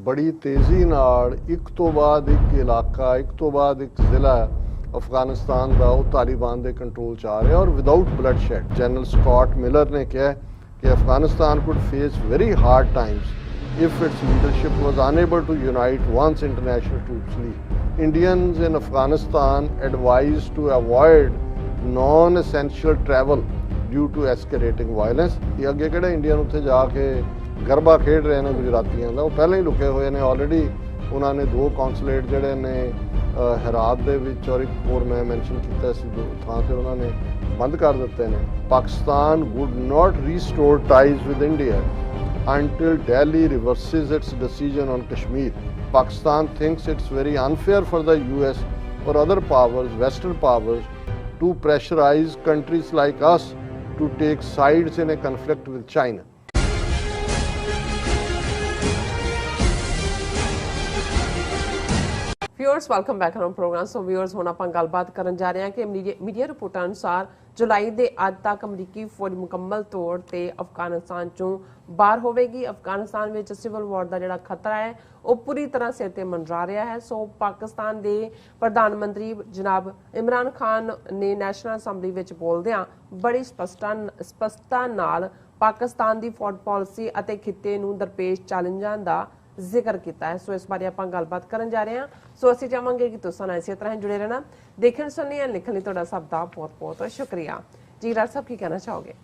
बड़ी तेज़ी नाल एक तो बाद एक इलाका, एक तो बाद एक ज़िला अफगानिस्तान का वो तालिबान के कंट्रोल च आ रहा और without bloodshed. General Scott Miller ने कहा कि Afghanistan could face very hard times if its leadership was unable to unite once international troops leave. Indians in Afghanistan advised to avoid non-essential travel due to escalating violence. ये अगे किहड़े Indian उत्थे जाके गरबा खेड रहे हैं गुजरातियों का, वो पहले ही लुके हुए ने ऑलरेडी। उन्होंने 2 कौंसलेट जिहड़े ने हेरात दे विच और एक होर मैं मैंशन किया सी, 2 थां ते उन्होंने बंद कर दिते ने। Pakistan would not restore ties with India until Delhi reverses its decision on Kashmir. Pakistan thinks it's very unfair for the US or other powers, Western powers, to pressurize countries like us to take sides in a conflict with China. Viewers welcome back on program. So viewers हुण आपां गलबात करन जा रहे हैं कि media रिपोर्टां अनुसार जुलाई के अज तक अमरीकी फौज मुकम्मल तौर पर अफगानिस्तान चों बाहर होवेगी। अफगानिस्तान में सिविल वॉर का जिहड़ा खतरा है वो पूरी तरह सिर ते मंडरा रहा है। सो पाकिस्तान के प्रधानमंत्री जनाब इमरान खान ने नैशनल असैंबली विच बोलदिआं बड़ी स्पष्टता नाल पाकिस्तान की फौज पॉलिसी अते खिते नूं दरपेश चैलेंजां दा जिक्र किया है। सो इस बारे आप गलबात करन जा रहे हैं। सो असीं चाहांगे कि तुसां नाल इसी तरह जुड़े रहना। देखण सुनने लिखण लई तुहाडा सब दा बहुत बहुत शुक्रिया जी। राज साहब की कहना चाहोगे?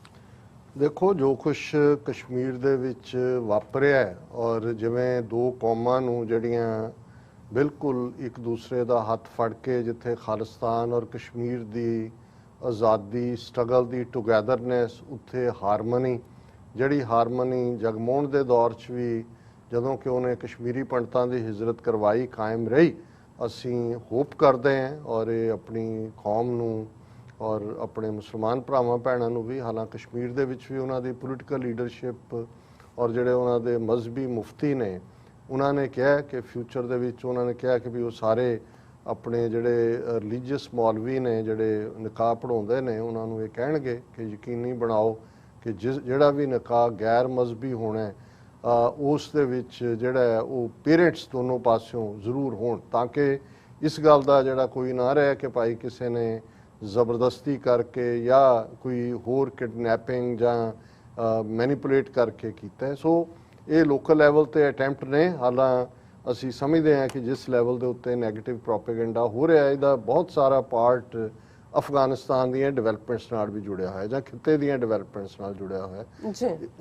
देखो, जो कुछ कश्मीर दे विच वापरिया है और जिवें 2 कौमां नूं जिहड़ियां बिल्कुल एक दूसरे दा हत्थ फड़ के जिथे खालिस्तान और कश्मीर दी आज़ादी स्ट्रगल दी टुगैदरनैस, उत्थे हारमनी, जिहड़ी हारमनी जगमोहन दे दौर च भी ਜਦੋਂ ਕਿ ਉਹਨੇ ਕਸ਼ਮੀਰੀ ਪੰਡਤਾਂ ਦੀ ਹਿਜਰਤ ਕਰਵਾਈ ਕਾਇਮ ਰਹੀ। ਅਸੀਂ ਹੋਪ ਕਰਦੇ ਹਾਂ ਔਰ ਇਹ ਆਪਣੀ ਕੌਮ ਨੂੰ ਔਰ ਆਪਣੇ ਮੁਸਲਮਾਨ ਭਰਾਵਾਂ ਭੈਣਾਂ ਨੂੰ ਵੀ, ਹਾਲਾਂਕਿ ਕਸ਼ਮੀਰ ਦੇ ਵਿੱਚ ਵੀ ਉਹਨਾਂ ਦੀ ਪੋਲੀਟੀਕਲ ਲੀਡਰਸ਼ਿਪ ਔਰ ਜਿਹੜੇ ਉਹਨਾਂ ਦੇ ਮਜ਼ਹਬੀ ਮੁਫਤੀ ਨੇ, ਉਹਨਾਂ ਨੇ ਕਿਹਾ ਕਿ ਫਿਊਚਰ ਦੇ ਵਿੱਚ ਉਹਨਾਂ ਨੇ ਕਿਹਾ ਕਿ ਵੀ ਉਹ ਸਾਰੇ ਆਪਣੇ ਜਿਹੜੇ ਰਿਲੀਜੀਅਸ ਮੌਲਵੀ ਨੇ ਜਿਹੜੇ ਨਿਕਾਹ ਪੜ੍ਹਾਉਂਦੇ ਨੇ ਉਹਨਾਂ ਨੂੰ ਇਹ ਕਹਿਣਗੇ ਕਿ ਯਕੀਨੀ ਬਣਾਓ ਕਿ ਜਿਹੜਾ ਵੀ ਨਿਕਾਹ ਗੈਰ ਮਜ਼ਹਬੀ ਹੋਣਾ ਉਸ ਦੇ ਵਿੱਚ ਜਿਹੜਾ ਉਹ ਪੇਰੈਂਟਸ ਦੋਨੋਂ ਪਾਸਿਓਂ ਜ਼ਰੂਰ ਹੋਣ, ਤਾਂ ਕਿ ਇਸ ਗੱਲ ਦਾ ਜਿਹੜਾ ਕੋਈ ਨਾ ਰਹੇ ਕਿ ਭਾਈ ਕਿਸੇ ਨੇ ਜ਼ਬਰਦਸਤੀ ਕਰਕੇ ਜਾਂ ਕੋਈ ਹੋਰ ਕਿਡਨੈਪਿੰਗ ਜਾਂ ਮੈਨੀਪੂਲੇਟ ਕਰਕੇ ਕੀਤਾ। ਸੋ ਇਹ ਲੋਕਲ ਲੈਵਲ 'ਤੇ ਅਟੈਂਪਟ ਨੇ। ਹਾਲਾਂ ਅਸੀਂ ਸਮਝਦੇ ਹਾਂ ਕਿ ਜਿਸ ਲੈਵਲ ਦੇ ਉੱਤੇ ਨੈਗੇਟਿਵ ਪ੍ਰੋਪੇਗੈਂਡਾ ਹੋ ਰਿਹਾ ਇਹਦਾ ਬਹੁਤ ਸਾਰਾ ਪਾਰਟ ਅਫਗਾਨਿਸਤਾਨ ਦੀਆਂ ਡਿਵੈਲਪਮੈਂਟਸ ਨਾਲ ਵੀ ਜੁੜਿਆ ਹੋਇਆ ਜਾਂ ਖਿੱਤੇ ਦੀਆਂ ਡਿਵੈਲਪਮੈਂਟਸ ਨਾਲ ਜੁੜਿਆ ਹੋਇਆ।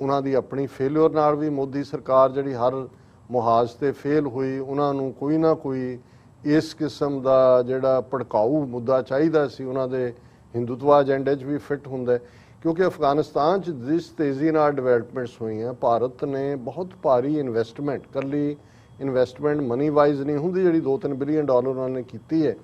ਉਹਨਾਂ ਦੀ ਆਪਣੀ ਫੇਲਿਅਰ ਨਾਲ ਵੀ ਮੋਦੀ ਸਰਕਾਰ ਜਿਹੜੀ ਹਰ ਮੁਹਾਜ਼ 'ਤੇ ਫੇਲ ਹੋਈ, ਉਹਨਾਂ ਨੂੰ ਕੋਈ ਨਾ ਕੋਈ ਇਸ ਕਿਸਮ ਦਾ ਜਿਹੜਾ ਭੜਕਾਊ ਮੁੱਦਾ ਚਾਹੀਦਾ ਸੀ ਉਹਨਾਂ ਦੇ ਹਿੰਦੂਤਵਾ ਏਜੰਡੇ 'ਚ ਵੀ ਫਿੱਟ ਹੁੰਦਾ। ਕਿਉਂਕਿ ਅਫਗਾਨਿਸਤਾਨ 'ਚ ਜਿਸ ਤੇਜ਼ੀ ਨਾਲ ਡਿਵੈਲਪਮੈਂਟਸ ਹੋਈਆਂ, ਭਾਰਤ ਨੇ ਬਹੁਤ ਭਾਰੀ ਇਨਵੈਸਟਮੈਂਟ, ਇਕੱਲੀ ਇਨਵੈਸਟਮੈਂਟ ਮਨੀ ਵਾਈਜ਼ ਨਹੀਂ ਹੁੰਦੀ, ਜਿਹੜੀ $2-3 ਬਿਲੀਅਨ ਉਹਨਾਂ ਨੇ ਕੀਤੀ ਹੈ।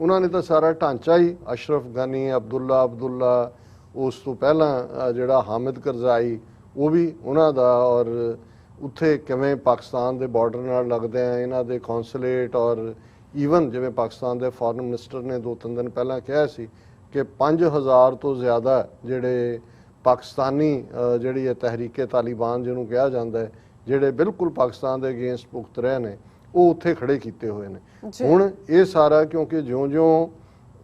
ਉਹਨਾਂ ਨੇ ਤਾਂ ਸਾਰਾ ਢਾਂਚਾ ਹੀ ਅਸ਼ਰਫ ਗਨੀ, ਅਬਦੁੱਲਾ, ਉਸ ਤੋਂ ਪਹਿਲਾਂ ਜਿਹੜਾ ਹਾਮਿਦ ਕਰਜ਼ਾਈ ਉਹ ਵੀ ਉਹਨਾਂ ਦਾ, ਔਰ ਉੱਥੇ ਕਿਵੇਂ ਪਾਕਿਸਤਾਨ ਦੇ ਬਾਰਡਰ ਨਾਲ ਲੱਗਦੇ ਆ ਇਹਨਾਂ ਦੇ ਕੌਂਸੂਲੇਟ, ਔਰ ਈਵਨ ਜਿਵੇਂ ਪਾਕਿਸਤਾਨ ਦੇ ਫੋਰਨ ਮਿਨਿਸਟਰ ਨੇ 2-3 ਦਿਨ ਪਹਿਲਾਂ ਕਿਹਾ ਸੀ ਕਿ 5000 ਤੋਂ ਜ਼ਿਆਦਾ ਜਿਹੜੇ ਪਾਕਿਸਤਾਨੀ ਜਿਹੜੀ ਹੈ ਤਹਿਰੀਕੇ ਤਾਲਿਬਾਨ ਜਿਹਨੂੰ ਕਿਹਾ ਜਾਂਦਾ ਹੈ, ਜਿਹੜੇ ਬਿਲਕੁਲ ਪਾਕਿਸਤਾਨ ਦੇ ਅਗੇਂਸਟ ਪੁਖਤ ਰਹੇ ਨੇ, ਉਹ ਉੱਥੇ ਖੜੇ ਕੀਤੇ ਹੋਏ ਨੇ। ਹੁਣ ਇਹ ਸਾਰਾ ਕਿਉਂਕਿ ਜਿਉਂ-ਜਿਉਂ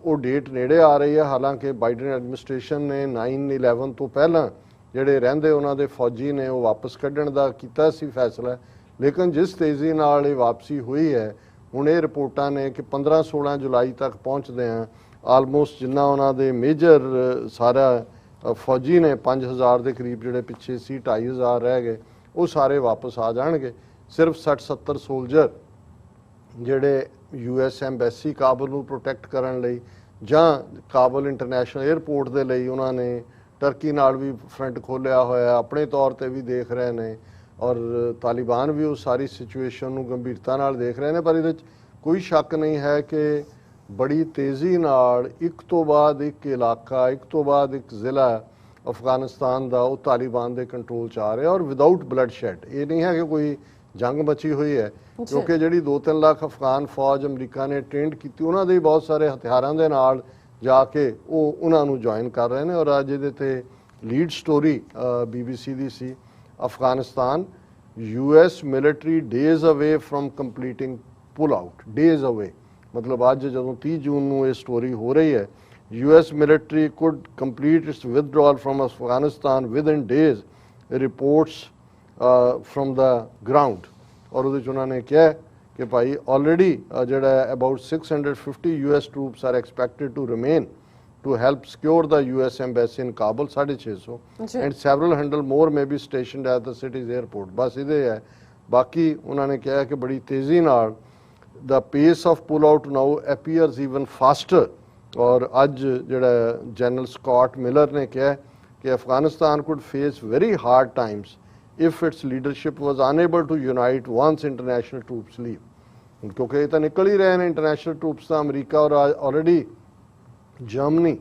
ਉਹ ਡੇਟ ਨੇੜੇ ਆ ਰਹੀ ਹੈ, ਹਾਲਾਂਕਿ ਬਾਈਡਨ ਐਡਮਿਨਿਸਟ੍ਰੇਸ਼ਨ ਨੇ 9/11 ਤੋਂ ਪਹਿਲਾਂ ਜਿਹੜੇ ਰਹਿੰਦੇ ਉਹਨਾਂ ਦੇ ਫੌਜੀ ਨੇ ਉਹ ਵਾਪਸ ਕੱਢਣ ਦਾ ਕੀਤਾ ਸੀ ਫੈਸਲਾ, ਲੇਕਿਨ ਜਿਸ ਤੇਜ਼ੀ ਨਾਲ ਇਹ ਵਾਪਸੀ ਹੋਈ ਹੈ, ਹੁਣ ਇਹ ਰਿਪੋਰਟਾਂ ਨੇ ਕਿ 15-16 ਜੁਲਾਈ ਤੱਕ ਪਹੁੰਚਦੇ ਆ ਆਲਮੋਸਟ ਜਿੰਨਾ ਉਹਨਾਂ ਦੇ ਮੇਜਰ ਸਾਰਾ ਫੌਜੀ ਨੇ 5000 ਦੇ ਕਰੀਬ ਜਿਹੜੇ ਪਿੱਛੇ ਸੀ 2500 ਰਹਿ ਗਏ, ਉਹ ਸਾਰੇ ਵਾਪਸ ਆ ਜਾਣਗੇ। ਸਿਰਫ 60-70 ਸੋਲਜਰ ਜਿਹੜੇ US ਐਮਬੈਸੀ ਕਾਬਲ ਨੂੰ ਪ੍ਰੋਟੈਕਟ ਕਰਨ ਲਈ ਜਾਂ ਕਾਬਲ ਇੰਟਰਨੈਸ਼ਨਲ ਏਅਰਪੋਰਟ ਦੇ ਲਈ ਉਹਨਾਂ ਨੇ ਟਰਕੀ ਨਾਲ ਵੀ ਫਰੰਟ ਖੋਲ੍ਹਿਆ ਹੋਇਆ, ਆਪਣੇ ਤੌਰ 'ਤੇ ਵੀ ਦੇਖ ਰਹੇ ਨੇ, ਔਰ ਤਾਲਿਬਾਨ ਵੀ ਉਹ ਸਾਰੀ ਸਿਚੁਏਸ਼ਨ ਨੂੰ ਗੰਭੀਰਤਾ ਨਾਲ ਦੇਖ ਰਹੇ ਨੇ। ਪਰ ਇਹਦੇ 'ਚ ਕੋਈ ਸ਼ੱਕ ਨਹੀਂ ਹੈ ਕਿ ਬੜੀ ਤੇਜ਼ੀ ਨਾਲ ਇੱਕ ਤੋਂ ਬਾਅਦ ਇੱਕ ਇਲਾਕਾ, ਇੱਕ ਤੋਂ ਬਾਅਦ ਇੱਕ ਜ਼ਿਲ੍ਹਾ ਅਫਗਾਨਿਸਤਾਨ ਦਾ ਉਹ ਤਾਲਿਬਾਨ ਦੇ ਕੰਟਰੋਲ 'ਚ ਆ ਰਿਹਾ, ਔਰ ਵਿਦਾਊਟ ਬਲੱਡ ਸ਼ੈਡ। ਇਹ ਨਹੀਂ ਹੈ ਕਿ ਕੋਈ ਜੰਗ ਮਚੀ ਹੋਈ ਹੈ, ਕਿਉਂਕਿ ਜਿਹੜੀ 2-3 ਲੱਖ ਅਫਗਾਨ ਫੌਜ ਅਮਰੀਕਾ ਨੇ ਟ੍ਰੇਨਡ ਕੀਤੀ, ਉਹਨਾਂ ਦੇ ਬਹੁਤ ਸਾਰੇ ਹਥਿਆਰਾਂ ਦੇ ਨਾਲ ਜਾ ਕੇ ਉਹ ਉਹਨਾਂ ਨੂੰ ਜੁਆਇਨ ਕਰ ਰਹੇ ਨੇ। ਔਰ ਅੱਜ ਇਹਦੇ 'ਤੇ lead story BBC the C, Afghanistan US military days away from completing pull out, days away, ਮਤਲਬ ਅੱਜ ਜਦੋਂ 30 ਜੂਨ ਨੂੰ ਇਹ ਸਟੋਰੀ ਹੋ ਰਹੀ ਹੈ, US military could complete its withdrawal from Afghanistan within days, reports from the ground। ਔਰ ਉਹਦੇ 'ਚ ਉਹਨਾਂ ਨੇ ਕਿਹਾ ਕਿ ਭਾਈ ਆਲਰੇਡੀ ਜਿਹੜਾ about 650 US troops are expected to remain to help secure the US embassy in Kabul, 650, and several hundred more may be stationed at the city's airport। ਬਸ ਇਹਦੇ ਹੈ, ਬਾਕੀ ਉਹਨਾਂ ਨੇ ਕਿਹਾ ਕਿ ਬੜੀ ਤੇਜ਼ੀ ਨਾਲ the pace of pull out now appears even faster। ਔਰ ਅੱਜ ਜਿਹੜਾ ਜਨਰਲ ਸਕਾਟ ਮਿਲਰ ਨੇ ਕਿਹਾ ਕਿ Afghanistan could face very hard times if its leadership was unable to unite once international troops leave। ਕਿਉਂਕਿ ਇਹ ਤਾਂ ਨਿਕਲ ਹੀ ਰਹੇ ਨੇ ਇੰਟਰਨੈਸ਼ਨਲ ਟਰੂਪਸ ਤਾਂ, ਅਮਰੀਕਾ ਔਰ ਆਲਰੇਡੀ ਜਰਮਨੀ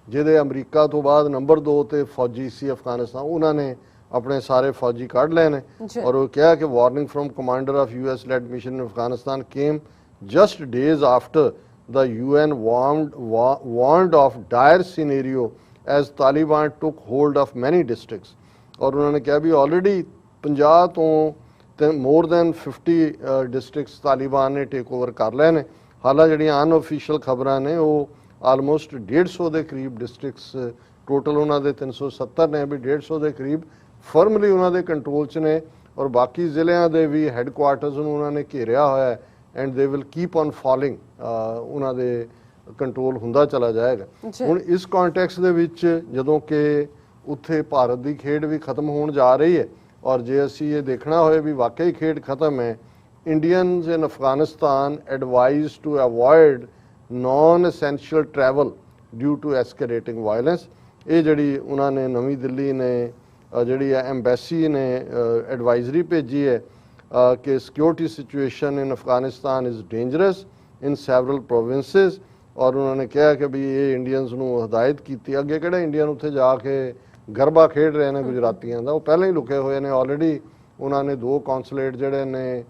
ਜਿਹਦੇ ਅਮਰੀਕਾ ਤੋਂ ਬਾਅਦ ਨੰਬਰ 2 ਤੇ ਫੌਜੀ ਸੀ ਅਫਗਾਨਿਸਤਾਨ, ਉਹਨਾਂ ਨੇ ਆਪਣੇ ਸਾਰੇ ਫੌਜੀ ਕੱਢ ਲਏ ਨੇ। ਔਰ ਉਹ ਕਿਹਾ ਕਿ warning from commander of US led mission in Afghanistan came just days after the UN warned of dire scenario as Taliban took hold of many districts। ਔਰ ਉਹਨਾਂ ਨੇ ਕਿਹਾ ਵੀ ਆਲਰੇਡੀ 50 ਤੋਂ ਮੋਰ ਦੈਨ 50 ਡਿਸਟ੍ਰਿਕਟਸ ਤਾਲਿਬਾਨ ਨੇ ਟੇਕ ਓਵਰ ਕਰ ਲਏ ਨੇ। ਹਾਲਾਂ ਜਿਹੜੀਆਂ ਅਨਆਫੀਸ਼ੀਅਲ ਖਬਰਾਂ ਨੇ ਉਹ ਆਲਮੋਸਟ 150 ਦੇ ਕਰੀਬ ਡਿਸਟ੍ਰਿਕਟਸ, ਟੋਟਲ ਉਹਨਾਂ ਦੇ 370 ਨੇ, ਵੀ 150 ਦੇ ਕਰੀਬ ਫਰਮਲੀ ਉਹਨਾਂ ਦੇ ਕੰਟਰੋਲ 'ਚ ਨੇ। ਔਰ ਬਾਕੀ ਜ਼ਿਲ੍ਹਿਆਂ ਦੇ ਵੀ ਹੈੱਡਕੁਆਰਟਰਸ ਨੂੰ ਉਹਨਾਂ ਨੇ ਘੇਰਿਆ ਹੋਇਆ ਹੈ and they will keep on falling, ਉਹਨਾਂ ਦੇ ਕੰਟਰੋਲ ਹੁੰਦਾ ਚਲਾ ਜਾਏਗਾ। ਹੁਣ ਇਸ ਕੰਟੈਕਸਟ ਦੇ ਵਿੱਚ ਜਦੋਂ ਕਿ ਉੱਥੇ ਭਾਰਤ ਦੀ ਖੇਡ ਵੀ ਖਤਮ ਹੋਣ ਜਾ ਰਹੀ ਹੈ, ਔਰ ਜੇ ਅਸੀਂ ਇਹ ਦੇਖਣਾ ਹੋਏ ਵੀ ਵਾਕਈ ਖੇਡ ਖਤਮ ਹੈ, Indians in Afghanistan advise to avoid non essential travel due to escalating violence. ਇਹ ਜਿਹੜੀ ਉਹਨਾਂ ਨੇ ਨਵੀਂ ਦਿੱਲੀ ਨੇ ਜਿਹੜੀ ਹੈ ਐਮਬੈਸੀ ਨੇ ਐਡਵਾਈਜ਼ਰੀ ਭੇਜੀ ਹੈ ਕਿ security situation in Afghanistan is dangerous in several provinces. ਔਰ ਉਹਨਾਂ ਨੇ ਕਿਹਾ ਕਿ ਵੀ ਇਹ ਇੰਡੀਅਨਸ ਨੂੰ ਹਦਾਇਤ ਕੀਤੀ, ਅੱਗੇ ਕਿਹੜਾ ਇੰਡੀਅਨ ਉੱਥੇ ਜਾ ਕੇ ਗਰਬਾ ਖੇਡ ਰਹੇ ਨੇ ਗੁਜਰਾਤੀਆਂ ਦਾ, ਉਹ ਪਹਿਲਾਂ ਹੀ ਲੁਕੇ ਹੋਏ ਨੇ ਆਲਰੇਡੀ। ਉਹਨਾਂ ਨੇ 2 ਕੌਂਸੂਲੇਟ ਜਿਹੜੇ ਨੇ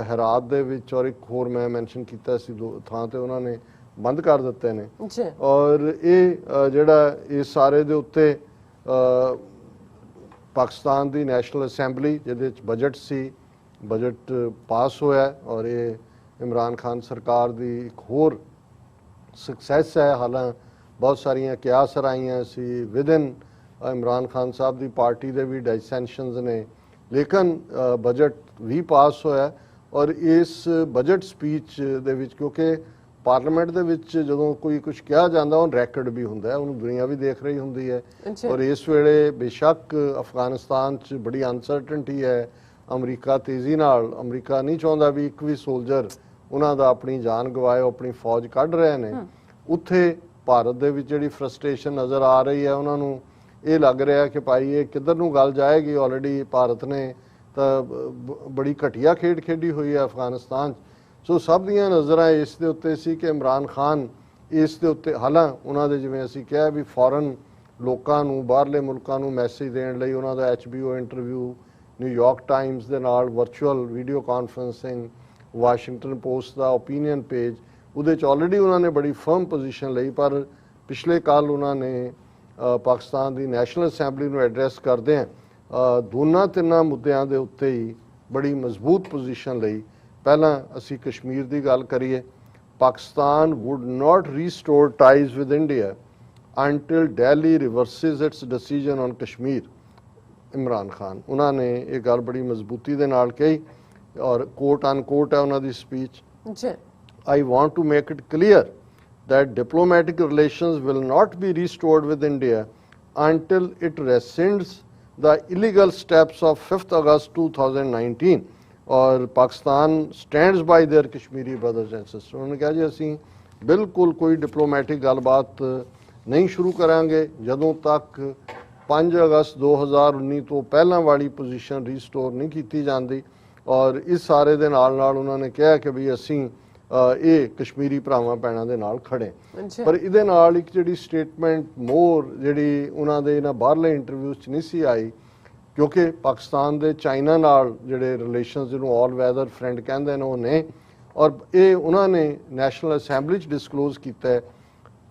ਹੈਰਾਤ ਦੇ ਵਿੱਚ ਔਰ ਇੱਕ ਹੋਰ ਮੈਂ ਮੈਂਸ਼ਨ ਕੀਤਾ ਸੀ 2 ਥਾਂ ਤੇ, ਉਹਨਾਂ ਨੇ ਬੰਦ ਕਰ ਦਿੱਤੇ ਨੇ। ਔਰ ਇਹ ਜਿਹੜਾ ਇਸ ਸਾਰੇ ਦੇ ਉੱਤੇ ਪਾਕਿਸਤਾਨ ਦੀ ਨੈਸ਼ਨਲ ਅਸੈਂਬਲੀ ਜਿਹਦੇ ਵਿੱਚ ਬਜਟ ਸੀ, ਬਜਟ ਪਾਸ ਹੋਇਆ ਔਰ ਇਹ ਇਮਰਾਨ ਖਾਨ ਸਰਕਾਰ ਦੀ ਇੱਕ ਹੋਰ ਸਕਸੈਸ ਹੈ। ਹਾਲਾਂ ਬਹੁਤ ਸਾਰੀਆਂ ਕਿਆਸ ਆਈਆਂ ਸੀ ਵਿਦਨ ਇਮਰਾਨ ਖਾਨ ਸਾਹਿਬ ਦੀ ਪਾਰਟੀ ਦੇ ਵੀ ਡਿਸੈਂਸ਼ਨਸ ਨੇ, ਲੇਕਿਨ ਬਜਟ ਵੀ ਪਾਸ ਹੋਇਆ। ਔਰ ਇਸ ਬਜਟ ਸਪੀਚ ਦੇ ਵਿੱਚ ਕਿਉਂਕਿ ਪਾਰਲੀਮੈਂਟ ਦੇ ਵਿੱਚ ਜਦੋਂ ਕੋਈ ਕੁਝ ਕਿਹਾ ਜਾਂਦਾ ਉਹ ਰੈਕੋਰਡ ਵੀ ਹੁੰਦਾ ਹੈ, ਉਹਨੂੰ ਦੁਨੀਆ ਵੀ ਦੇਖ ਰਹੀ ਹੁੰਦੀ ਹੈ। ਔਰ ਇਸ ਵੇਲੇ ਬੇਸ਼ੱਕ ਅਫਗਾਨਿਸਤਾਨ 'ਚ ਬੜੀ ਅਨਸਰਟਨਟੀ ਹੈ, ਅਮਰੀਕਾ ਤੇਜ਼ੀ ਨਾਲ, ਅਮਰੀਕਾ ਨਹੀਂ ਚਾਹੁੰਦਾ ਵੀ ਇੱਕ ਵੀ ਸੋਲਜਰ ਉਹਨਾਂ ਦਾ ਆਪਣੀ ਜਾਨ ਗਵਾਏ, ਉਹ ਆਪਣੀ ਫੌਜ ਕੱਢ ਰਹੇ ਨੇ। ਉੱਥੇ ਭਾਰਤ ਦੇ ਵਿੱਚ ਜਿਹੜੀ ਫਰਸਟ੍ਰੇਸ਼ਨ ਨਜ਼ਰ ਆ ਰਹੀ ਹੈ, ਉਹਨਾਂ ਨੂੰ ਇਹ ਲੱਗ ਰਿਹਾ ਕਿ ਭਾਈ ਇਹ ਕਿੱਧਰ ਨੂੰ ਗੱਲ ਜਾਏਗੀ। ਆਲਰੇਡੀ ਭਾਰਤ ਨੇ ਤਾਂ ਬੜੀ ਘਟੀਆ ਖੇਡ ਖੇਡੀ ਹੋਈ ਹੈ ਅਫਗਾਨਿਸਤਾਨ 'ਚ। ਸੋ ਸਭ ਦੀਆਂ ਨਜ਼ਰਾਂ ਇਸ ਦੇ ਉੱਤੇ ਸੀ ਕਿ ਇਮਰਾਨ ਖਾਨ ਇਸ ਦੇ ਉੱਤੇ, ਹਾਲਾਂ ਉਹਨਾਂ ਦੇ ਜਿਵੇਂ ਅਸੀਂ ਕਿਹਾ ਵੀ ਫੋਰਨ ਲੋਕਾਂ ਨੂੰ, ਬਾਹਰਲੇ ਮੁਲਕਾਂ ਨੂੰ ਮੈਸੇਜ ਦੇਣ ਲਈ ਉਹਨਾਂ ਦਾ HBO ਇੰਟਰਵਿਊ, ਨਿਊਯਾਰਕ ਟਾਈਮਸ ਦੇ ਨਾਲ virtual video conferencing, Washington Post ਦਾ ਓਪੀਨੀਅਨ ਪੇਜ, ਉਹਦੇ 'ਚ ਆਲਰੇਡੀ ਉਹਨਾਂ ਨੇ ਬੜੀ ਫਰਮ ਪੋਜੀਸ਼ਨ ਲਈ। ਪਰ ਪਿਛਲੇ ਕੱਲ੍ਹ ਉਹਨਾਂ ਨੇ ਪਾਕਿਸਤਾਨ ਦੀ ਨੈਸ਼ਨਲ ਅਸੈਂਬਲੀ ਨੂੰ ਐਡਰੈਸ ਕਰਦਿਆਂ ਦੋਨਾਂ 3 ਮੁੱਦਿਆਂ ਦੇ ਉੱਤੇ ਹੀ ਬੜੀ ਮਜ਼ਬੂਤ ਪੋਜੀਸ਼ਨ ਲਈ। ਪਹਿਲਾਂ ਅਸੀਂ ਕਸ਼ਮੀਰ ਦੀ ਗੱਲ ਕਰੀਏ, Pakistan would not restore ties with India until Delhi reverses its decision on Kashmir. Imran Khan ਉਹਨਾਂ ਨੇ ਇਹ ਗੱਲ ਬੜੀ ਮਜ਼ਬੂਤੀ ਦੇ ਨਾਲ ਕਹੀ ਔਰ ਕੋਟ ਅਨਕੋਟ ਹੈ ਉਹਨਾਂ ਦੀ speech. I want to make it clear that diplomatic relations will not be restored with India until it rescinds the illegal steps of 5th August 2019 और Pakistan stands by their Kashmiri brothers and sisters। उन्होंने कहा जी ਅਸੀਂ ਬਿਲਕੁਲ ਕੋਈ diplomatic ਗੱਲਬਾਤ ਨਹੀਂ ਸ਼ੁਰੂ ਕਰਾਂਗੇ ਜਦੋਂ ਤੱਕ 5 ਅਗਸਤ 2019 ਤੋਂ ਪਹਿਲਾਂ ਵਾਲੀ ਪੋਜੀਸ਼ਨ ਰੀਸਟੋਰ ਨਹੀਂ ਕੀਤੀ ਜਾਂਦੀ। ਔਰ ਇਸ ਸਾਰੇ ਦੇ ਨਾਲ ਉਹਨਾਂ ਨੇ ਕਿਹਾ ਕਿ ਵੀ ਅਸੀਂ ਇਹ ਕਸ਼ਮੀਰੀ ਭਰਾਵਾਂ ਭੈਣਾਂ ਦੇ ਨਾਲ ਖੜੇ। ਪਰ ਇਹਦੇ ਨਾਲ ਇੱਕ ਜਿਹੜੀ ਸਟੇਟਮੈਂਟ ਮੋਰ ਜਿਹੜੀ ਉਹਨਾਂ ਦੇ ਇਹਨਾਂ ਬਾਹਰਲੇ ਇੰਟਰਵਿਊਜ਼ 'ਚ ਨਹੀਂ ਸੀ ਆਈ, ਕਿਉਂਕਿ ਪਾਕਿਸਤਾਨ ਦੇ ਚਾਈਨਾ ਨਾਲ ਜਿਹੜੇ ਰਿਲੇਸ਼ਨਸ ਜਿਹਨੂੰ ਆਲ ਵੈਦਰ ਫਰੈਂਡ ਕਹਿੰਦੇ ਨੇ ਉਹ ਨੇ, ਔਰ ਇਹ ਉਹਨਾਂ ਨੇ ਨੈਸ਼ਨਲ ਅਸੈਂਬਲੀ 'ਚ ਡਿਸਕਲੋਜ਼ ਕੀਤਾ ਹੈ।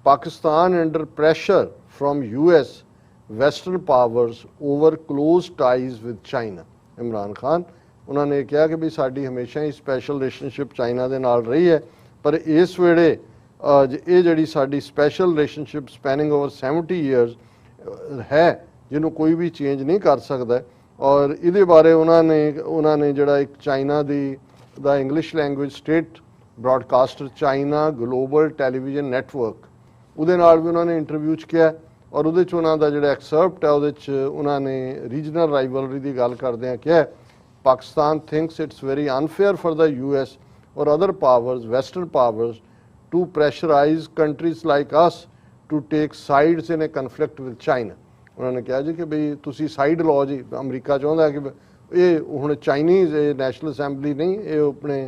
Pakistan under pressure from US western powers over close ties with China. Imran Khan उन्होंने कहा कि भी साडी हमेशा ही स्पैशल रिलेशनशिप चाइना दे नाल रही है, पर इस वेले ये जिहड़ी साडी special relationship spanning over 70 years है, जिन्हों कोई भी चेंज नहीं कर सकता। और इहदे बारे उन्होंने जिहड़ा एक चाइना दा English language state broadcaster China global television network उहदे नाल भी उन्होंने इंटरव्यू च किया, और उहदे च उन्हां दा जिहड़ा एक्सर्प्ट है उहदे च उन्होंने रीजनल राइवलरी की गल करदे किहा Pakistan thinks it's very unfair for the US और other powers western powers to pressurise countries like us to take sides in a conflict with China. उन्होंने कहा जी कि बई तुसी साइड लो जी, अमरीका चाहता कि ये हुण चाइनीज़ नैशनल असैंबली नहीं, ये अपने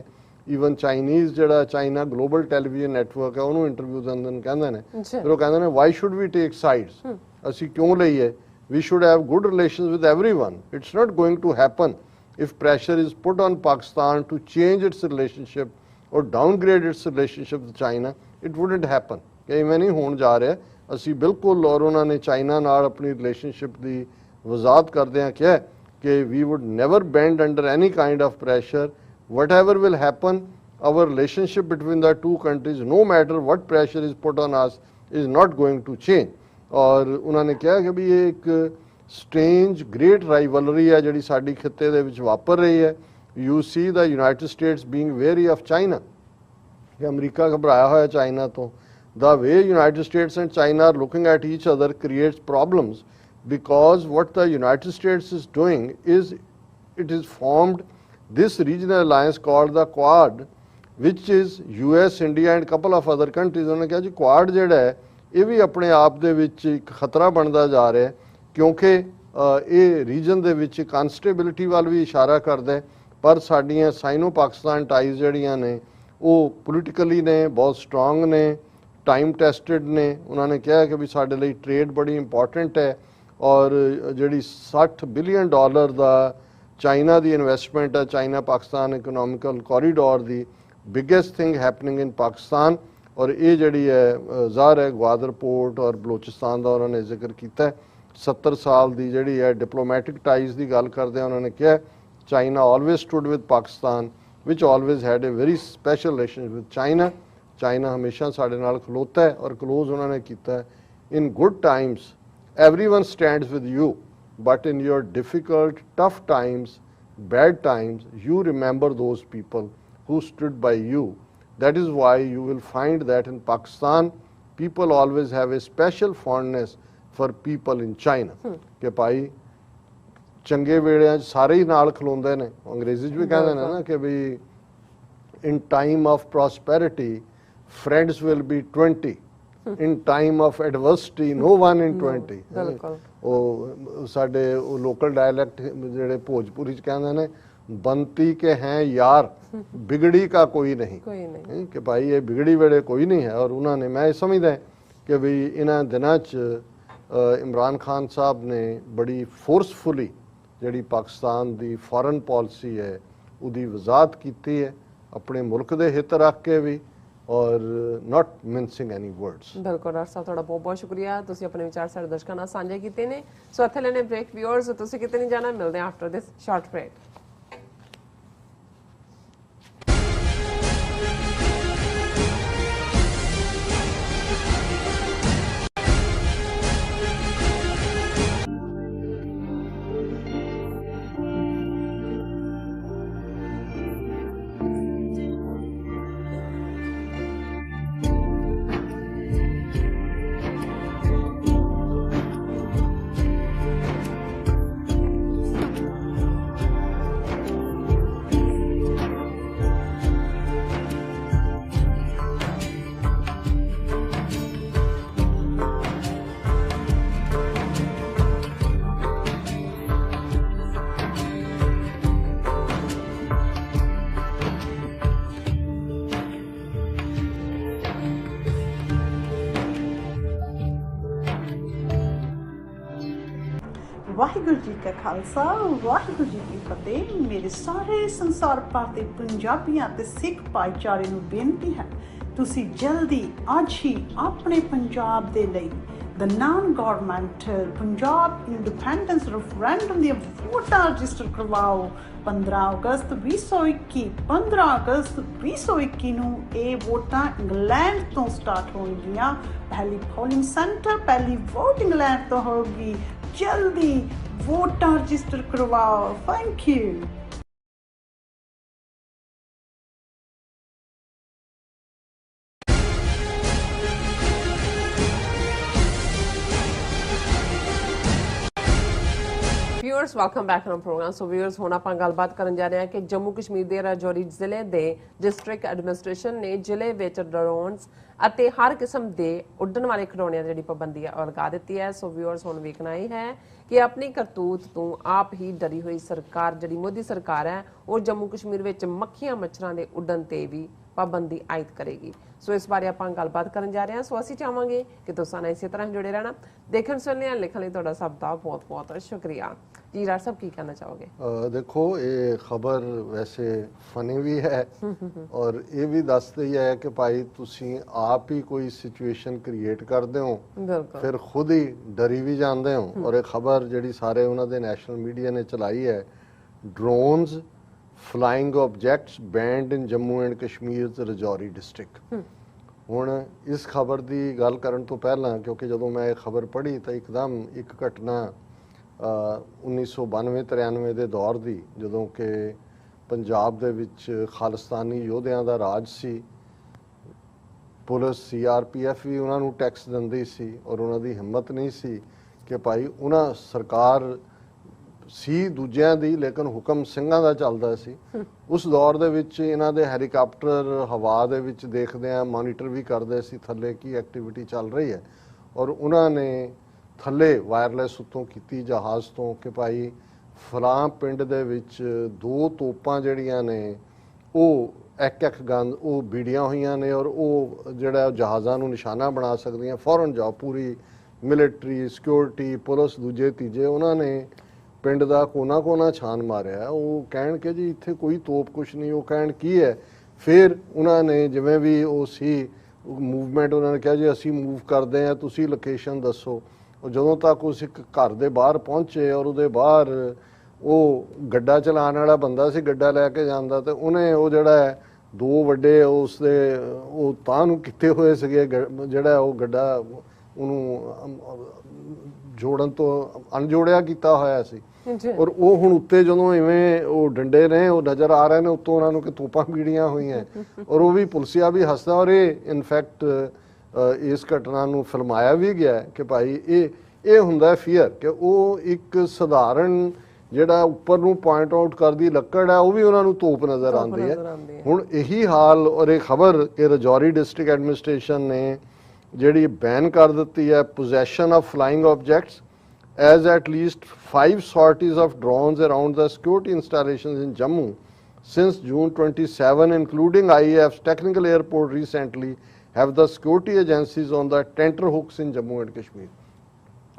ईवन चाइनीज़ जिहड़ा चाइना ग्लोबल टैलीविजन नैटवर्क है उन्होंने इंटरव्यू दिंदे कहंदे ने, फिर वो कहंदे ने why should we take sides, असी क्यों लईए, we should have good relations with everyone, it's not going to happen if pressure is put on Pakistan to change its relationship or downgrade its relationship with China, it wouldn't happen। कि इवें नहीं होण जा रहा, असी बिल्कुल, और उन्होंने China नाल अपनी रिलेशनशिप की वजाहत करदे कहा कि we would never bend under any kind of pressure, whatever will happen our relationship between the two countries no matter what pressure is put on us is not going to change. और उन्होंने कहा कि भी ये एक strange great rivalry है जिहड़ी साडी खित्ते दे विच वापर रही है। You see the United States being very of China, कि अमरीका घबराया होया चाइना तो। The way United States and China are looking at each other creates problems because what the United States is doing is it is formed this regional alliance called the Quad which is US India and couple of other countries. उन्होंने कहा जी quad जिहड़ा है ये भी अपने आप दे विच एक खतरा बनता जा रहा है, क्योंकि ये रीजन दे विच एक अनस्टेबिलिटी वाल भी इशारा करता है। पर साडियां साइनो पाकिस्तान टाइज जिहड़ियां ने वो पोलिटिकली ने बहुत स्ट्रोंग ने, टाइम टेस्टिड ने। उन्होंने कहा कि भी साडे लई ट्रेड बड़ी इंपॉर्टेंट है, और जिहड़ी $60 बिलियन दा चाइना दी इन्वेस्टमेंट है China Pakistan economical corridor the biggest thing happening in Pakistan. और ये जिहड़ी है ज़ाहिर है ग्वादर पोर्ट और बलोचिस्तान का उन्होंने जिक्र किया। 70 साल की जिहड़ी है डिप्लोमैटिक टाइज की गल करदे उन्होंने कहा China always stood with Pakistan which always had a very special relationship with China. China हमेशा साडे नाल खलोता है और क्लोज उन्होंने किया है। In good times everyone stands with you, but in your difficult tough times bad times you remember those people who stood by you. That is why you will find that in Pakistan people always have a special fondness for people in China। कि भाई चंगे वेले सारे ही नाल खलोंदे ने, अंग्रेजी भी कहते हैं ना कि भी in time of prosperity friends will be 20, in time of adversity no one in 20। ਉਹ ਸਾਡੇ ਲੋਕਲ ਡਾਇਲੈਕਟ ਜਿਹੜੇ ਭੋਜਪੁਰੀ ਚ ਕਹਿੰਦੇ ਨੇ बनती के हैं यार बिगड़ी का कोई नहीं कि भाई ये बिगड़ी वेले कोई नहीं है। और उन्होंने मैं समझदा कि भी इन्हां दिनां च इमरान खान साहब ने बड़ी फोर्सफुली जिहड़ी पाकिस्तान दी फॉरेन पॉलिसी है उहदी वजाहत की है अपने मुल्क दे हित रख के भी, और नॉट मिंसिंग एनी वर्ड्स। बिल्कुल डॉक्टर साहब ਤੁਹਾਡਾ ਬਹੁਤ ਬਹੁਤ ਸ਼ੁਕਰੀਆ, ਤੁਸੀਂ ਆਪਣੇ ਵਿਚਾਰ ਸਾਡੇ ਦਰਸ਼ਕਾਂ ਨਾਲ ਸਾਂਝੇ ਕੀਤੇ ਨੇ। ਸੋ ਇੱਥੇ ਲੈਣੇ ਬ੍ਰੇਕ। ਵਿਊਅਰਸ ਤੁਸੀਂ ਕਿਤੇ ਨਹੀਂ ਜਾਣਾ, ਮਿਲਦੇ ਹਾਂ after this short break. Waheguru ji ਕਾ ਖਾਲਸਾ ਵਾਹਿਗੁਰੂ ਜੀ ਕੀ ਫਤਿਹ। ਮੇਰੇ ਸਾਰੇ ਸੰਸਾਰ ਭਰ ਦੇ ਪੰਜਾਬੀਆਂ ਤੇ ਸਿੱਖ ਭਾਈਚਾਰੇ ਨੂੰ ਬੇਨਤੀ ਹੈ ਤੁਸੀਂ ਜਲਦੀ ਅੱਜ ਹੀ ਆਪਣੇ ਪੰਜਾਬ ਦੇ ਲਈ the non-governmental Punjab Independence Referendum ਦੀਆਂ ਵੋਟਾਂ ਰਜਿਸਟਰ ਕਰਵਾਓ 15 ਅਗਸਤ 2021 15 ਅਗਸਤ 2021 ਨੂੰ ਇਹ ਵੋਟਾਂ ਇੰਗਲੈਂਡ ਤੋਂ ਸਟਾਰਟ ਹੋਣਗੀਆਂ ਪਹਿਲੀ ਪੋਲਿੰਗ ਸੈਂਟਰ ਪਹਿਲੀ ਵੋਟ ਇੰਗਲੈਂਡ ਤੋਂ ਹੋਗੀ ਜਲਦੀ ਵੋਟਾਂ ਰਜਿਸਟਰ ਕਰਵਾਓ thank you viewers welcome back on program. So viewers ਹੁਣ ਆਪਾਂ ਗੱਲਬਾਤ ਕਰਨ ਜਾ ਰਹੇ ਹਾਂ ਕਿ ਜੰਮੂ ਕਸ਼ਮੀਰ ਦੇ ਰਾਜੌਰੀ ਜ਼ਿਲ੍ਹੇ ਦੇ ਡਿਸਟ੍ਰਿਕਟ ਐਡਮਿਨਿਸਟ੍ਰੇਸ਼ਨ ਨੇ ਜ਼ਿਲ੍ਹੇ ਵਿੱਚ ਡਰੋਨਸ ਅਤੇ ਹਰ ਕਿਸਮ ਦੇ ਉੱਡਣ ਵਾਲੇ ਖਿਡੌਣਿਆਂ ਦੀ ਜਿਹੜੀ ਪਾਬੰਦੀ ਹੈ ਉਹ ਲਗਾ ਦਿੱਤੀ ਹੈ। ਸੋ ਵਿਊਅਰਸ ਹੁਣ ਵੇਖਣਾ ਹੀ ਹੈ ਕਿ ਆਪਣੀ ਕਰਤੂਤ ਤੋਂ ਆਪ ਹੀ ਡਰੀ ਹੋਈ ਸਰਕਾਰ ਜਿਹੜੀ ਮੋਦੀ ਸਰਕਾਰ ਹੈ ਉਹ ਜੰਮੂ ਕਸ਼ਮੀਰ ਵਿੱਚ ਮੱਖੀਆਂ ਮੱਛਰਾਂ ਦੇ ਉੱਡਣ ਤੇ ਵੀ ਪਾਬੰਦੀ ਆਇਦ ਕਰੇਗੀ। ਸੋ ਇਸ ਬਾਰੇ ਆਪਾਂ ਗੱਲਬਾਤ ਕਰਨ ਜਾ ਰਹੇ ਹਾਂ। ਸੋ ਅਸੀਂ ਚਾਹਾਂਗੇ ਕਿ ਤੁਸੀਂ ਇਸੇ ਤਰ੍ਹਾਂ ਜੁੜੇ ਰਹਿਣਾ। ਦੇਖਣ ਸੁਣਨ ਲਿਖਣ ਲਈ ਤੁਹਾਡਾ ਸਭ ਦਾ ਬਹੁਤ ਬਹੁਤ ਸ਼ੁਕਰੀਆ ਜੀ। ਰਾਜ ਸਾਹਿਬ ਕੀ ਕਹਿਣਾ ਚਾਹੋਗੇ? देखो ये खबर वैसे फनी भी है और ये भी दसती है कि भाई तुसी आप ही कोई सिचुएशन क्रिएट करते हो ਬਿਲਕੁਲ फिर खुद ही डरी भी जाते हो। और ये खबर जी सारे उन्होंने नैशनल मीडिया ने चलाई है drones flying objects band in Jammu and Kashmir ਦੇ ਰਾਜੌਰੀ ਡਿਸਟ੍ਰਿਕਟ। ਹੁਣ ਇਸ ਖਬਰ ਦੀ ਗੱਲ ਕਰਨ ਤੋਂ ਪਹਿਲਾਂ ਕਿਉਂਕਿ ਜਦੋਂ ਮੈਂ ਇਹ ਖਬਰ ਪੜ੍ਹੀ ਤਾਂ ਇੱਕਦਮ ਇੱਕ ਘਟਨਾ 1992-93 ਦੇ ਦੌਰ ਦੀ ਜਦੋਂ ਕਿ ਪੰਜਾਬ ਦੇ ਵਿੱਚ ਖਾਲਿਸਤਾਨੀ ਯੋਧਿਆਂ ਦਾ ਰਾਜ ਸੀ। ਪੁਲਿਸ CRPF ਵੀ ਉਹਨਾਂ ਨੂੰ ਟੈਕਸ ਦਿੰਦੀ ਸੀ ਔਰ ਉਹਨਾਂ ਦੀ ਹਿੰਮਤ ਨਹੀਂ ਸੀ ਕਿ ਭਾਈ ਉਹਨਾਂ ਸਰਕਾਰ ਸੀ ਦੂਜਿਆਂ ਦੀ ਲੇਕਿਨ ਹੁਕਮ ਸਿੰਘਾਂ ਦਾ ਚੱਲਦਾ ਸੀ। ਉਸ ਦੌਰ ਦੇ ਵਿੱਚ ਇਹਨਾਂ ਦੇ ਹੈਲੀਕਾਪਟਰ ਹਵਾ ਦੇ ਵਿੱਚ ਦੇਖਦੇ ਆ ਮੋਨੀਟਰ ਵੀ ਕਰਦੇ ਸੀ ਥੱਲੇ ਕੀ ਐਕਟੀਵਿਟੀ ਚੱਲ ਰਹੀ ਹੈ ਔਰ ਉਹਨਾਂ ਨੇ ਥੱਲੇ ਵਾਇਰਲੈਸ ਉੱਤੋਂ ਕੀਤੀ ਜਹਾਜ਼ ਤੋਂ ਕਿ ਭਾਈ ਫਲਾਂ ਪਿੰਡ ਦੇ ਵਿੱਚ 2 ਤੋਪਾਂ ਜਿਹੜੀਆਂ ਨੇ ਉਹ ਇੱਕ ਗੰਦ ਉਹ ਬੀੜੀਆਂ ਹੋਈਆਂ ਨੇ ਔਰ ਉਹ ਜਿਹੜਾ ਜਹਾਜ਼ਾਂ ਨੂੰ ਨਿਸ਼ਾਨਾ ਬਣਾ ਸਕਦੀਆਂ ਫੌਰਨ ਜਾਓ। ਪੂਰੀ ਮਿਲਟਰੀ ਸਿਕਿਉਰਿਟੀ ਪੁਲਿਸ ਦੂਜੇ ਤੀਜੇ ਉਹਨਾਂ ਨੇ ਪਿੰਡ ਦਾ ਕੋਨਾ ਕੋਨਾ ਛਾਨ ਮਾਰਿਆ। ਉਹ ਕਹਿਣ ਕਿ ਜੀ ਇੱਥੇ ਕੋਈ ਤੋਪ ਕੁਛ ਨਹੀਂ। ਉਹ ਕਹਿਣ ਕੀ ਹੈ ਫਿਰ ਉਹਨਾਂ ਨੇ ਜਿਵੇਂ ਵੀ ਉਹ ਸੀ ਮੂਵਮੈਂਟ ਉਹਨਾਂ ਨੇ ਕਿਹਾ ਜੀ ਅਸੀਂ ਮੂਵ ਕਰਦੇ ਹਾਂ ਤੁਸੀਂ ਲੋਕੇਸ਼ਨ ਦੱਸੋ। ਉਹ ਜਦੋਂ ਤੱਕ ਉਸ ਇੱਕ ਘਰ ਦੇ ਬਾਹਰ ਪਹੁੰਚੇ ਔਰ ਉਹਦੇ ਬਾਹਰ ਉਹ ਗੱਡਾ ਚਲਾਉਣ ਵਾਲਾ ਬੰਦਾ ਸੀ ਗੱਡਾ ਲੈ ਕੇ ਜਾਂਦਾ ਤੇ ਉਹਨੇ ਉਹ ਜਿਹੜਾ ਹੈ 2 ਵੱਡੇ ਉਸ ਦੇ ਉਹ ਤਾਂ ਨੂੰ ਕੀਤੇ ਹੋਏ ਸੀਗੇ ਜਿਹੜਾ ਉਹ ਗੱਡਾ ਉਹਨੂੰ ਜੋੜਨ ਤੋਂ ਅਣਜੋੜਿਆ ਕੀਤਾ ਹੋਇਆ ਸੀ ਔਰ ਉਹ ਹੁਣ ਉੱਤੇ ਜਦੋਂ ਇਵੇਂ ਉਹ ਡੰਡੇ ਨੇ ਉਹ ਨਜ਼ਰ ਆ ਰਹੇ ਨੇ ਉੱਤੋਂ ਉਹਨਾਂ ਨੂੰ ਕਿ ਤੋਪਾਂ ਬੀੜੀਆਂ ਹੋਈਆਂ ਔਰ ਉਹ ਵੀ ਪੁਲਿਸਿਆ ਵੀ ਹੱਸਦਾ ਔਰ ਇਹ ਇਨਫੈਕਟ ਇਸ ਘਟਨਾ ਨੂੰ ਫਿਲਮਾਇਆ ਵੀ ਗਿਆ ਕਿ ਭਾਈ ਇਹ ਹੁੰਦਾ ਫੀਅਰ ਕਿ ਉਹ ਇੱਕ ਸਧਾਰਨ ਜਿਹੜਾ ਉੱਪਰ ਨੂੰ ਪੁਆਇੰਟ ਆਊਟ ਕਰਦੀ ਲੱਕੜ ਹੈ ਉਹ ਵੀ ਉਹਨਾਂ ਨੂੰ ਤੋਪ ਨਜ਼ਰ ਆਉਂਦੀ ਹੈ। ਹੁਣ ਇਹੀ ਹਾਲ ਔਰ ਇਹ ਖਬਰ ਕਿ ਰਾਜੌਰੀ ਡਿਸਟ੍ਰਿਕਟ ਐਡਮਿਨਿਸਟ੍ਰੇਸ਼ਨ ਨੇ ਜਿਹੜੀ ਬੈਨ ਕਰ ਦਿੱਤੀ ਹੈ possession of flying objects as at least 5 sorties of drones around the security installations in Jammu since June 27 including IAF's technical airport recently have the security agencies on the tenter hooks in Jammu and Kashmir।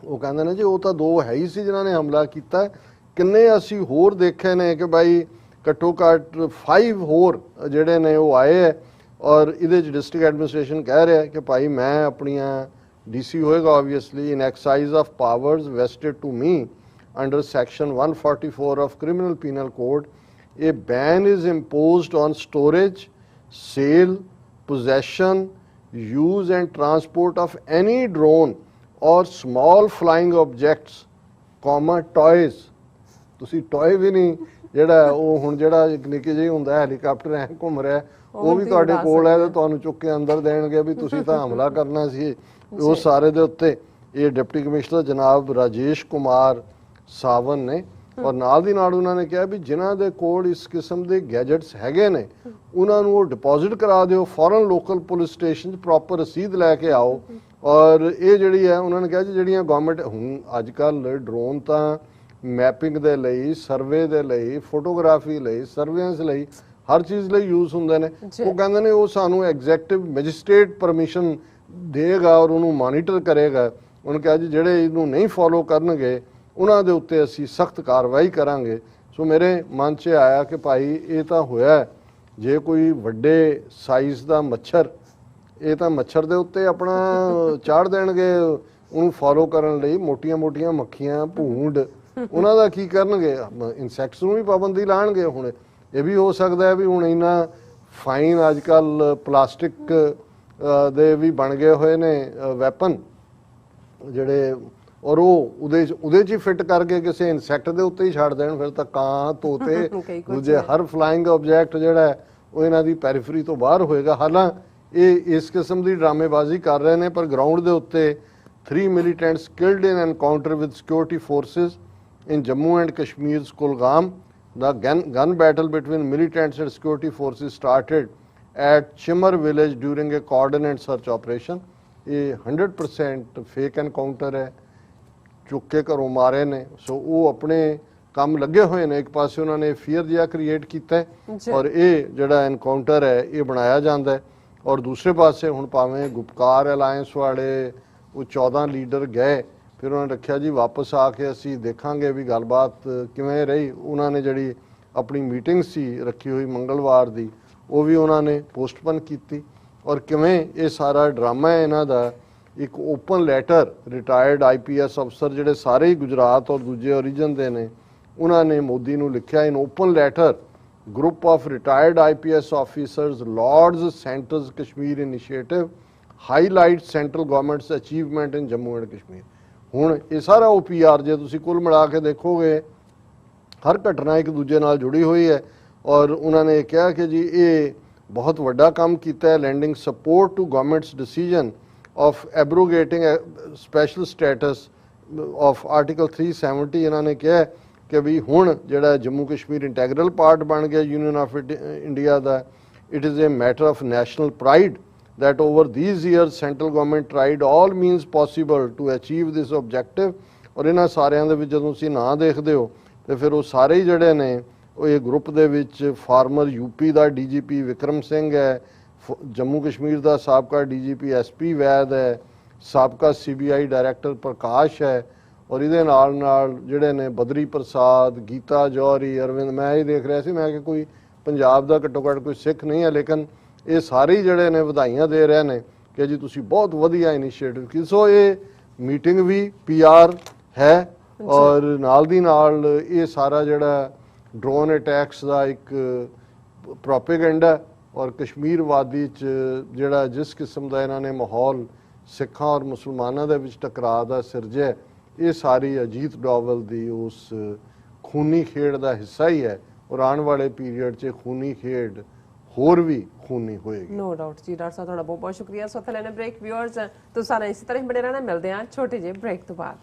ਉਹ ਕਹਿੰਦੇ ਨੇ ਜੀ ਉਹ ਤਾਂ 2 ਹੈ ਹੀ ਸੀ ਜਿਨ੍ਹਾਂ ਨੇ ਹਮਲਾ ਕੀਤਾ ਕਿੰਨੇ ਅਸੀਂ ਹੋਰ ਦੇਖੇ ਨੇ ਕਿ ਭਾਈ ਘੱਟੋ ਘੱਟ 5 ਹੋਰ ਜਿਹੜੇ ਨੇ ਉਹ ਆਏ ਹੈ ਔਰ ਇਹਦੇ 'ਚ ਡਿਸਟ੍ਰਿਕਟ ਐਡਮਿਨਿਸਟ੍ਰੇਸ਼ਨ ਕਹਿ ਰਿਹਾ ਕਿ ਭਾਈ ਮੈਂ ਆਪਣੀਆਂ DC ਹੋਏਗਾ obviously in exercise of powers vested to me under section 144 of criminal penal code. A ban is imposed on storage, sale, possession, use and transport of any drone or small flying objects, toys। ਤੁਸੀਂ toy ਵੀ ਨਹੀਂ ਜਿਹੜਾ ਉਹ ਹੁਣ ਜਿਹੜਾ ਇੱਕ ਨਿੱਕੀ ਜਿਹੀ ਹੁੰਦਾ helicopter ਐ ਘੁੰਮ ਰਿਹਾ ਉਹ ਵੀ ਤੁਹਾਡੇ ਕੋਲ ਹੈ ਤੇ ਤੁਹਾਨੂੰ ਚੁੱਕ ਕੇ ਅੰਦਰ ਦੇਣਗੇ ਵੀ ਤੁਸੀਂ ਤਾਂ ਹਮਲਾ ਕਰਨਾ ਸੀ ਉਹ ਸਾਰੇ ਦੇ ਉੱਤੇ। ਇਹ ਡਿਪਟੀ ਕਮਿਸ਼ਨਰ ਜਨਾਬ ਰਾਜੇਸ਼ ਕੁਮਾਰ ਸਾਵਨ ਨੇ ਔਰ ਨਾਲ ਦੀ ਨਾਲ ਉਹਨਾਂ ਨੇ ਕਿਹਾ ਵੀ ਜਿਨ੍ਹਾਂ ਦੇ ਕੋਲ ਇਸ ਕਿਸਮ ਦੇ ਗੈਜਟਸ ਹੈਗੇ ਨੇ ਉਹਨਾਂ ਨੂੰ ਉਹ ਡਿਪੋਜ਼ਿਟ ਕਰਾ ਦਿਓ ਫੌਰਨ ਲੋਕਲ ਪੁਲਿਸ ਸਟੇਸ਼ਨ 'ਚ ਪ੍ਰੋਪਰ ਰਸੀਦ ਲੈ ਕੇ ਆਓ। ਔਰ ਇਹ ਜਿਹੜੀ ਹੈ ਉਹਨਾਂ ਨੇ ਕਿਹਾ ਜੀ ਜਿਹੜੀਆਂ ਗਵਰਨਮੈਂਟ ਹੁਣ ਅੱਜ ਕੱਲ੍ਹ ਡਰੋਨ ਤਾਂ ਮੈਪਿੰਗ ਦੇ ਲਈ ਸਰਵੇ ਦੇ ਲਈ ਫੋਟੋਗ੍ਰਾਫੀ ਲਈ ਸਰਵੇਲੈਂਸ ਲਈ ਹਰ ਚੀਜ਼ ਲਈ ਯੂਜ਼ ਹੁੰਦੇ ਨੇ। ਉਹ ਕਹਿੰਦੇ ਨੇ ਉਹ ਸਾਨੂੰ ਐਗਜ਼ੈਕਟਿਵ ਮੈਜਿਸਟ੍ਰੇਟ ਪਰਮਿਸ਼ਨ ਦੇਗਾ ਔਰ ਉਹਨੂੰ ਮੋਨੀਟਰ ਕਰੇਗਾ। ਉਹਨੇ ਕਿਹਾ ਜੀ ਜਿਹੜੇ ਇਹਨੂੰ ਨਹੀਂ ਫੋਲੋ ਕਰਨਗੇ ਉਹਨਾਂ ਦੇ ਉੱਤੇ ਅਸੀਂ ਸਖਤ ਕਾਰਵਾਈ ਕਰਾਂਗੇ। ਸੋ ਮੇਰੇ ਮਨ 'ਚ ਆਇਆ ਕਿ ਭਾਈ ਇਹ ਤਾਂ ਹੋਇਆ ਜੇ ਕੋਈ ਵੱਡੇ ਸਾਈਜ਼ ਦਾ ਮੱਛਰ ਇਹ ਤਾਂ ਮੱਛਰ ਦੇ ਉੱਤੇ ਆਪਣਾ ਚਾੜ ਦੇਣਗੇ ਉਹਨੂੰ ਫੋਲੋ ਕਰਨ ਲਈ ਮੋਟੀਆਂ-ਮੋਟੀਆਂ ਮੱਖੀਆਂ ਭੂੰਡ ਉਹਨਾਂ ਦਾ ਕੀ ਕਰਨਗੇ, ਇਨਸੈਕਟਸ ਨੂੰ ਵੀ ਪਾਬੰਦੀ ਲਾਣਗੇ। ਹੁਣ ਇਹ ਵੀ ਹੋ ਸਕਦਾ ਹੈ ਵੀ ਹੁਣ ਇਹਨਾਂ ਫਾਈਨ ਅੱਜ ਕੱਲ ਪਲਾਸਟਿਕ ਦੇ ਵੀ ਬਣ ਗਏ ਹੋਏ ਨੇ ਵੈਪਨ ਜਿਹੜੇ, ਔਰ ਉਹ ਉਹਦੇ 'ਚ ਹੀ ਫਿੱਟ ਕਰਕੇ ਕਿਸੇ ਇਨਸੈਕਟ ਦੇ ਉੱਤੇ ਹੀ ਛੱਡ ਦੇਣ, ਫਿਰ ਤਾਂ ਕਾਂ ਤੋਤੇ ਦੂਜੇ ਹਰ ਫਲਾਈਂਗ ਆਬਜੈਕਟ ਜਿਹੜਾ ਹੈ ਉਹ ਇਹਨਾਂ ਦੀ ਪੈਰੀਫਰੀ ਤੋਂ ਬਾਹਰ ਹੋਏਗਾ। ਹਾਲਾਂ ਇਹ ਇਸ ਕਿਸਮ ਦੀ ਡਰਾਮੇਬਾਜ਼ੀ ਕਰ ਰਹੇ ਨੇ, ਪਰ ਗਰਾਊਂਡ ਦੇ ਉੱਤੇ 3 militants killed in encounter with security forces in Jammu and Kashmir's Kulgam. The gun battle between militants and security forces started at Chimar village during a coordinated search operation. ਇਹ 100% ਫੇਕ ਐਨਕਾਊਂਟਰ ਹੈ, ਚੁੱਕ ਕੇ ਘਰੋਂ ਮਾਰੇ ਨੇ। ਸੋ ਉਹ ਆਪਣੇ ਕੰਮ ਲੱਗੇ ਹੋਏ ਨੇ। ਇੱਕ ਪਾਸੇ ਉਹਨਾਂ ਨੇ ਫੀਅਰ ਜਿਹਾ ਕ੍ਰੀਏਟ ਕੀਤਾ ਹੈ ਔਰ ਇਹ ਜਿਹੜਾ ਐਨਕਾਊਂਟਰ ਹੈ ਇਹ ਬਣਾਇਆ ਜਾਂਦਾ ਹੈ, ਔਰ ਦੂਸਰੇ ਪਾਸੇ ਹੁਣ ਭਾਵੇਂ ਗੁਪਕਾਰ ਅਲਾਇੰਸ ਵਾਲੇ ਉਹ 14 ਲੀਡਰ ਗਏ, ਫਿਰ ਉਹਨਾਂ ਨੇ ਰੱਖਿਆ ਜੀ ਵਾਪਸ ਆ ਕੇ ਅਸੀਂ ਦੇਖਾਂਗੇ ਵੀ ਗੱਲਬਾਤ ਕਿਵੇਂ ਰਹੀ। ਉਹਨਾਂ ਨੇ ਜਿਹੜੀ ਆਪਣੀ ਮੀਟਿੰਗ ਸੀ ਰੱਖੀ ਹੋਈ ਮੰਗਲਵਾਰ ਦੀ, ਉਹ ਵੀ ਉਹਨਾਂ ਨੇ ਪੋਸਟਪੋਨ ਕੀਤੀ। ਔਰ ਕਿਵੇਂ ਇਹ ਸਾਰਾ ਡਰਾਮਾ ਹੈ ਇਹਨਾਂ ਦਾ, ਇੱਕ ਓਪਨ ਲੈਟਰ ਰਿਟਾਇਰਡ IPS ਅਫਸਰ ਜਿਹੜੇ ਸਾਰੇ ਹੀ ਗੁਜਰਾਤ ਔਰ ਦੂਜੇ ਓਰੀਜਨ ਦੇ ਨੇ, ਉਹਨਾਂ ਨੇ ਮੋਦੀ ਨੂੰ ਲਿਖਿਆ, in open letter group of retired IPS officers lauds Centre's Kashmir initiative, highlights central government's achievement in Jammu and Kashmir। ਹੁਣ ਇਹ ਸਾਰਾ OPR ਜੇ ਤੁਸੀਂ ਕੁੱਲ ਮਿਲਾ ਕੇ ਦੇਖੋਗੇ ਹਰ ਘਟਨਾ ਇੱਕ ਦੂਜੇ ਨਾਲ ਜੁੜੀ ਹੋਈ ਹੈ, ਔਰ ਉਹਨਾਂ ਨੇ ਕਿਹਾ ਕਿ ਜੀ ਇਹ ਬਹੁਤ ਵੱਡਾ ਕੰਮ ਕੀਤਾ ਹੈ, lending support to government's decision of abrogating a special status of Article 370। ਇਹਨਾਂ ਨੇ ਕਿਹਾ ਕਿ ਵੀ ਹੁਣ ਜਿਹੜਾ ਜੰਮੂ ਕਸ਼ਮੀਰ ਇੰਟੈਗਰਲ ਪਾਰਟ ਬਣ ਗਿਆ union of India the. It is a matter of national pride that over these years central government tried all means possible to achieve this objective। ਔਰ ਇਹਨਾਂ ਸਾਰਿਆਂ ਦੇ ਵਿੱਚ ਜਦੋਂ ਤੁਸੀਂ ਨਾਂ ਦੇਖਦੇ ਹੋ ਤੇ ਫਿਰ ਉਹ ਸਾਰੇ ਹੀ ਜਿਹੜੇ ਨੇ ਉਹ ਇਹ ਗਰੁੱਪ ਦੇ ਵਿੱਚ ਫਾਰਮਰ UP ਦਾ DGP ਵਿਕਰਮ ਸਿੰਘ ਹੈ, ਜੰਮੂ ਕਸ਼ਮੀਰ ਦਾ ਸਾਬਕਾ DGP SP ਵੈਦ ਹੈ, ਸਾਬਕਾ CBI ਡਾਇਰੈਕਟਰ ਪ੍ਰਕਾਸ਼ ਹੈ, ਔਰ ਇਹਦੇ ਨਾਲ ਜਿਹੜੇ ਨੇ ਬਦਰੀ ਪ੍ਰਸਾਦ, ਗੀਤਾ ਜੌਹਰੀ, ਅਰਵਿੰਦ। ਮੈਂ ਇਹ ਦੇਖ ਰਿਹਾ ਸੀ, ਮੈਂ ਕਿ ਕੋਈ ਪੰਜਾਬ ਦਾ ਘੱਟੋ ਘੱਟ ਕੋਈ ਸਿੱਖ ਨਹੀਂ ਹੈ, ਲੇਕਿਨ ਇਹ ਸਾਰੇ ਜਿਹੜੇ ਨੇ ਵਧਾਈਆਂ ਦੇ ਰਹੇ ਨੇ ਕਿ ਜੀ ਤੁਸੀਂ ਬਹੁਤ ਵਧੀਆ ਇਨੀਸ਼ੀਏਟਿਵ ਕੀ। ਸੋ ਇਹ ਮੀਟਿੰਗ ਵੀ PR ਹੈ, ਔਰ ਨਾਲ ਦੀ ਨਾਲ ਇਹ ਸਾਰਾ ਜਿਹੜਾ ਡਰੋਨ ਅਟੈਕਸ ਦਾ ਇੱਕ ਪ੍ਰੋਪੇਗੈਂਡਾ, ਔਰ ਕਸ਼ਮੀਰ ਵਾਦੀ 'ਚ ਜਿਹੜਾ ਜਿਸ ਕਿਸਮ ਦਾ ਇਹਨਾਂ ਨੇ ਮਾਹੌਲ ਸਿੱਖਾਂ ਔਰ ਮੁਸਲਮਾਨਾਂ ਦੇ ਵਿੱਚ ਟਕਰਾਅ ਦਾ ਸਿਰਜਿਆ, ਇਹ ਸਾਰੀ ਅਜੀਤ ਡੋਵਲ ਦੀ ਉਸ ਖੂਨੀ ਖੇਡ ਦਾ ਹਿੱਸਾ ਹੀ ਹੈ। ਔਰ ਆਉਣ ਵਾਲੇ ਪੀਰੀਅਡ 'ਚ ਖੂਨੀ ਖੇਡ ਹੋਰ ਵੀ ਖੂਨੀ ਹੋਏਗੀ। ਨੋ ਡਾਊਟ ਜੀ। ਡਾਕਟਰ ਸਾਹਿਬ ਤੁਹਾਡਾ ਬਹੁਤ ਬਹੁਤ ਸ਼ੁਕਰੀਆ। ਸੋ ਇੱਥੇ ਲੈਣੇ ਬ੍ਰੇਕ। ਵਿਊਅਰਸ ਤੁਸੀਂ ਸਾਰੇ ਇਸੇ ਤਰ੍ਹਾਂ ਹੀ ਬਣੇ ਰਹਿਣਾ। ਮਿਲਦੇ ਹਾਂ ਛੋਟੇ ਜਿਹੇ ਬ੍ਰੇਕ ਤੋਂ ਬਾਅਦ।